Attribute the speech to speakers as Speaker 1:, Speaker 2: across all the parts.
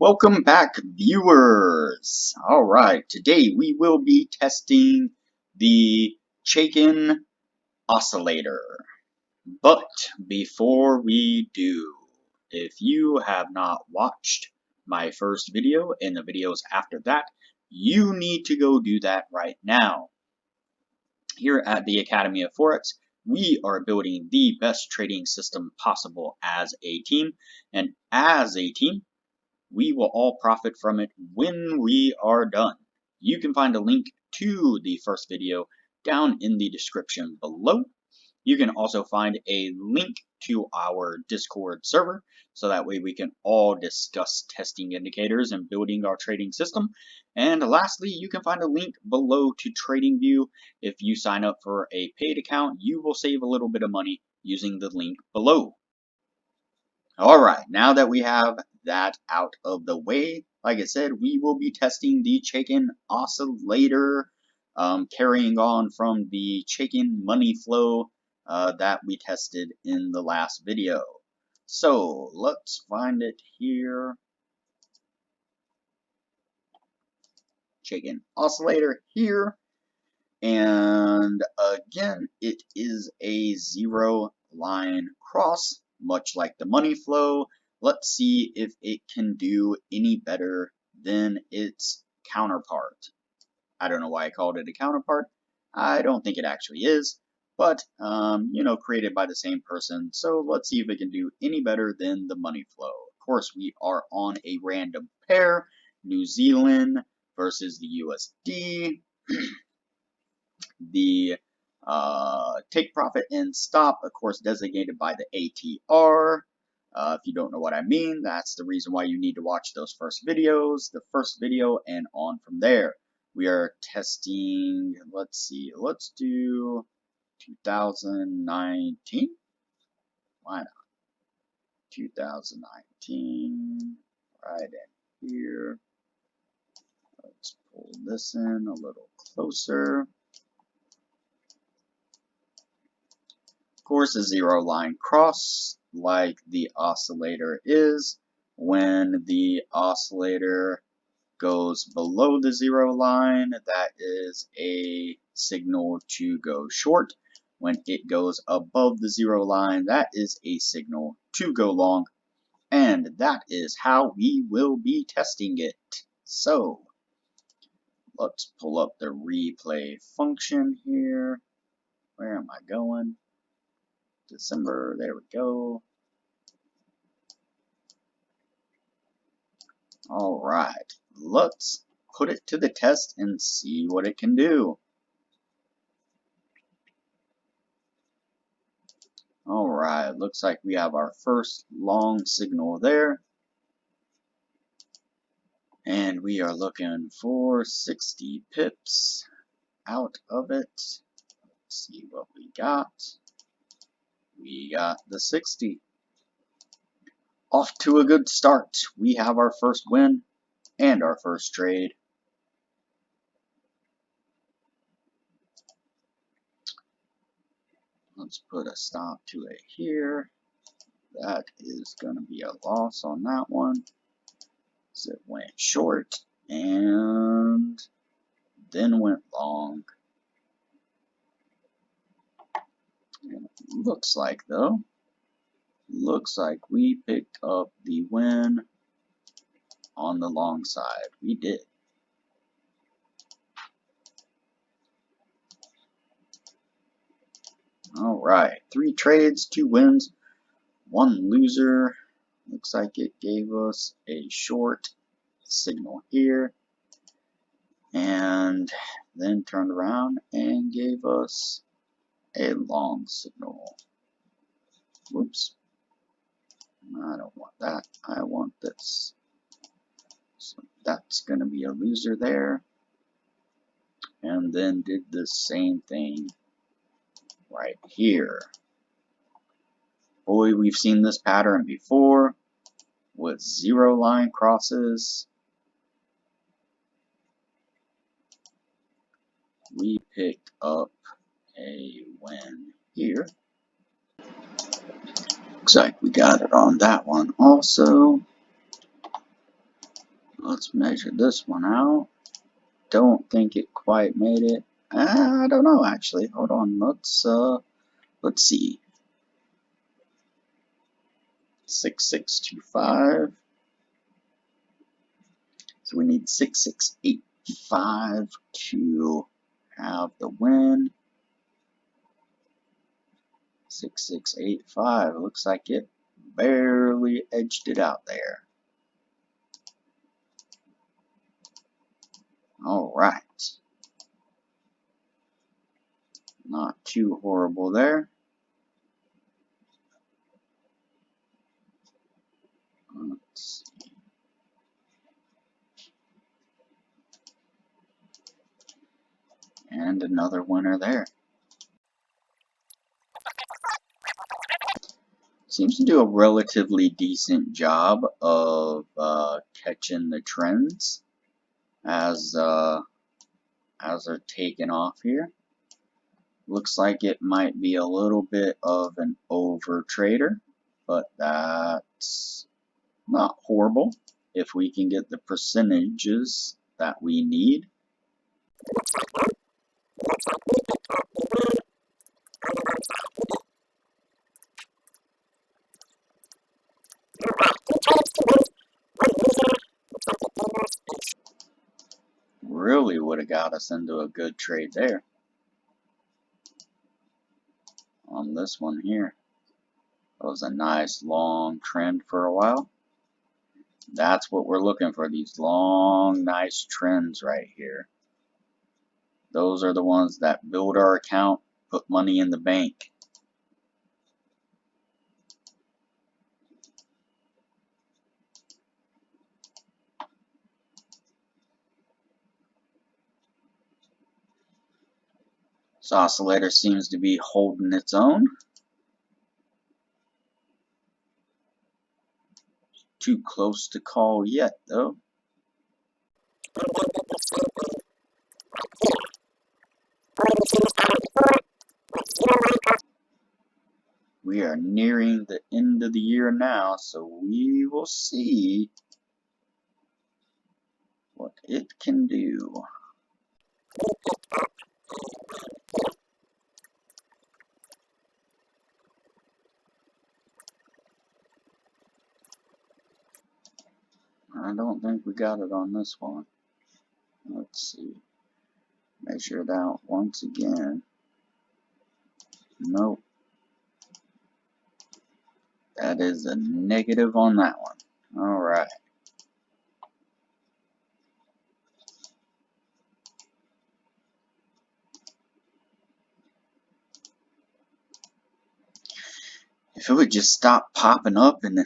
Speaker 1: Welcome back, viewers. All right, today we will be testing the Chaikin Oscillator. But before we do, if you have not watched my first video and the videos after that, you need to go do that right now. Here at the Academy of Forex, we are building the best trading system possible as a team, and as a team, we will all profit from it when we are done. You can find a link to the first video down in the description below. You can also find a link to our Discord server, so that way we can all discuss testing indicators and building our trading system. And lastly, you can find a link below to TradingView. If you sign up for a paid account, you will save a little bit of money using the link below. Alright, now that we have that out of the way, like I said, we will be testing the Chaikin Oscillator, carrying on from the Chaikin money flow that we tested in the last video. So let's find it here. Chaikin Oscillator here. And again, it is a zero line cross, much like the money flow. Let's see if it can do any better than its counterpart. I don't know why I called it a counterpart. I don't think it actually is, but you know, created by the same person. So let's see if it can do any better than the money flow. Of course, we are on a random pair, New Zealand versus the USD. The take profit and stop, of course, designated by the ATR. If you don't know what I mean, that's the reason why you need to watch those first videos, the first video and on from there. We are testing, let's see, let's do 2019. Why not? 2019, right in here. Let's pull this in a little closer. Of course, a zero line cross, like the oscillator is. When the oscillator goes below the zero line, that is a signal to go short. When it goes above the zero line, that is a signal to go long. And that is how we will be testing it. So let's pull up the replay function here. Where am I going? December, there we go. All right, let's put it to the test and see what it can do. All right, looks like we have our first long signal there. And we are looking for 60 pips out of it. Let's see what we got. We got the 60. Off to a good start. We have our first win and our first trade. Let's put a stop to it here. That is going to be a loss on that one. So it went short and then went long. And it looks like we picked up the win on the long side. We did. All right, 3 trades, 2 wins, 1 loser. Looks like it gave us a short signal here and then turned around and gave us a long signal. Whoops. I don't want that. I want this. So that's going to be a loser there. And then did the same thing right here. Boy, we've seen this pattern before with zero line crosses. We picked up a win here. Looks like we got it on that one also. Let's measure this one out. Don't think it quite made it. I don't know actually. Hold on. Let's see. 6625. So we need 6685 to have the win. 6685. Looks like it barely edged it out there. Alright. Not too horrible there. Let's see. And another winner there. Seems to do a relatively decent job of catching the trends as they're taking off here. Looks like it might be a little bit of an over trader, but that's not horrible if we can get the percentages that we need. Really would have got us into a good trade there on this one here. That was a nice long trend for a while. That's what we're looking for, these long, nice trends right here. Those are the ones that build our account, put money in the bank. This oscillator seems to be holding its own. Too close to call yet, though. We are nearing the end of the year now, so we will see what it can do. I don't think we got it on this one. Let's see. Measure it out once again. Nope. That is a negative on that one. Alright. If it would just stop popping up and then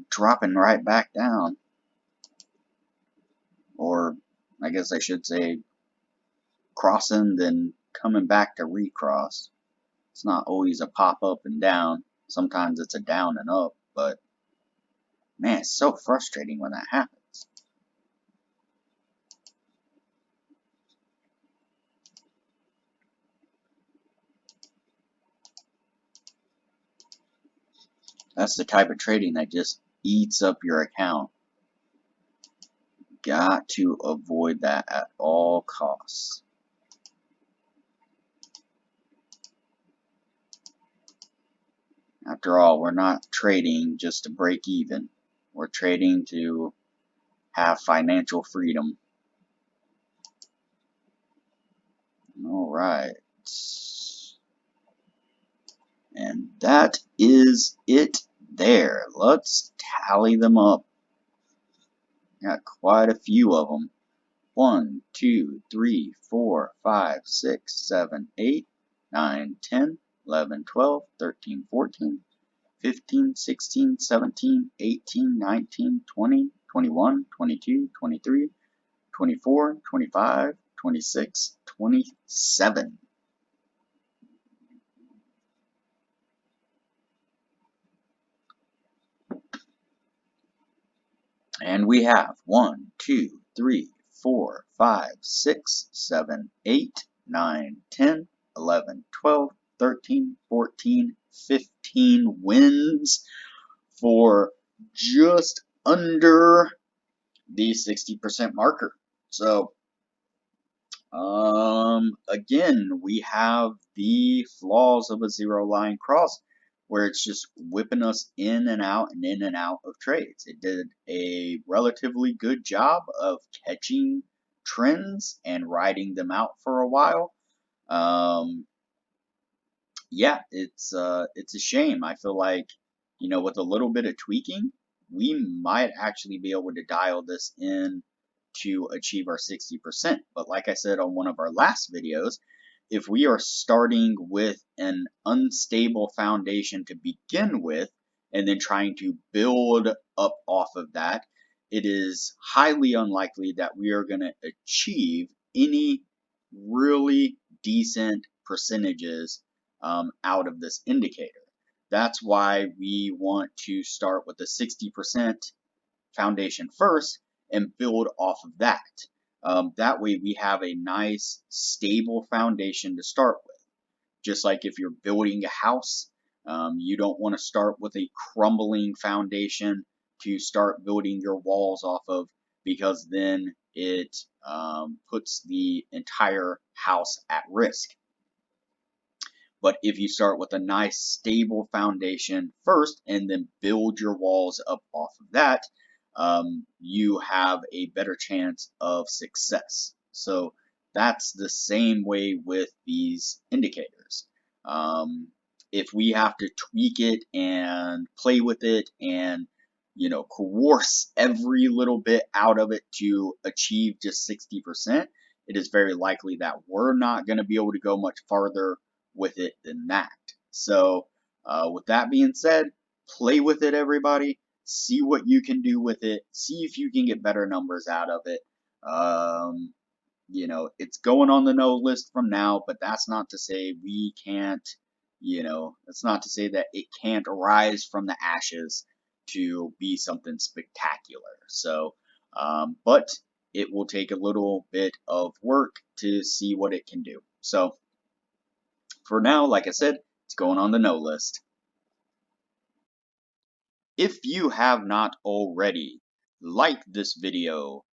Speaker 1: dropping right back down. Or, I guess I should say, crossing, then coming back to recross. It's not always a pop up and down. Sometimes it's a down and up, but man, it's so frustrating when that happens. That's the type of trading that just eats up your account. Got to avoid that at all costs. After all, we're not trading just to break even. We're trading to have financial freedom. Alright. And that is it there. Let's tally them up. Got quite a few of them. 1, 2, 3, 4, 5, 6, 7, 8, 9, 10, 11, 12, 13, 14, 15, 16, 17, 18, 19, 20, 21, 22, 23, 24, 25, 26, 27. And we have 1, 2, 3, 4, 5, 6, 7, 8, 9, 10, 11, 12, 13, 14, 15 wins for just under the 60% marker. So again, we have the flaws of a zero line cross where it's just whipping us in and out and in and out of trades. It did a relatively good job of catching trends and riding them out for a while. Yeah, it's a shame. I feel like, with a little bit of tweaking, we might actually be able to dial this in to achieve our 60%. But like I said on one of our last videos, if we are starting with an unstable foundation to begin with, and then trying to build up off of that, it is highly unlikely that we are going to achieve any really decent percentages out of this indicator. That's why we want to start with a 60% foundation first and build off of that. That way we have a nice stable foundation to start with. Just like if you're building a house, you don't want to start with a crumbling foundation to start building your walls off of, because then it puts the entire house at risk. But if you start with a nice stable foundation first and then build your walls up off of that, you have a better chance of success. So that's the same way with these indicators. If we have to tweak it and play with it and coerce every little bit out of it to achieve just 60%, it is very likely that we're not going to be able to go much farther with it than that. So with that being said, play with it, everybody. See what you can do with it. See if you can get better numbers out of it. It's going on the no list from now, but that's not to say we can't, that's not to say that it can't rise from the ashes to be something spectacular. So, but it will take a little bit of work to see what it can do. So, for now, like I said, it's going on the no list. If you have not already, like this video,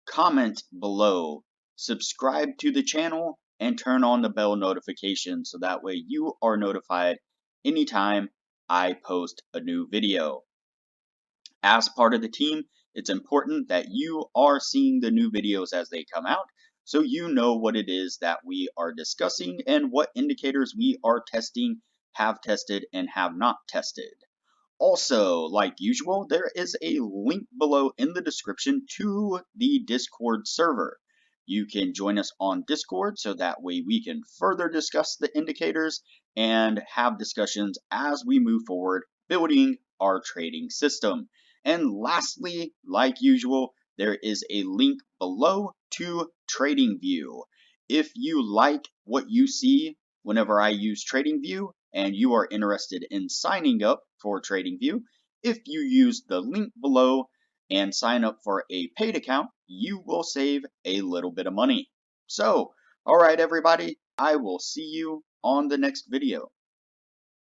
Speaker 1: comment below, subscribe to the channel, and turn on the bell notification so that way you are notified anytime I post a new video. As part of the team, it's important that you are seeing the new videos as they come out, so you know what it is that we are discussing and what indicators we are testing, have tested, and have not tested. Also, like usual, there is a link below in the description to the Discord server. You can join us on Discord so that way we can further discuss the indicators and have discussions as we move forward building our trading system. And lastly, like usual, there is a link below to TradingView. If you like what you see whenever I use TradingView and you are interested in signing up for TradingView, if you use the link below and sign up for a paid account, you will save a little bit of money. So, all right, everybody, I will see you on the next video.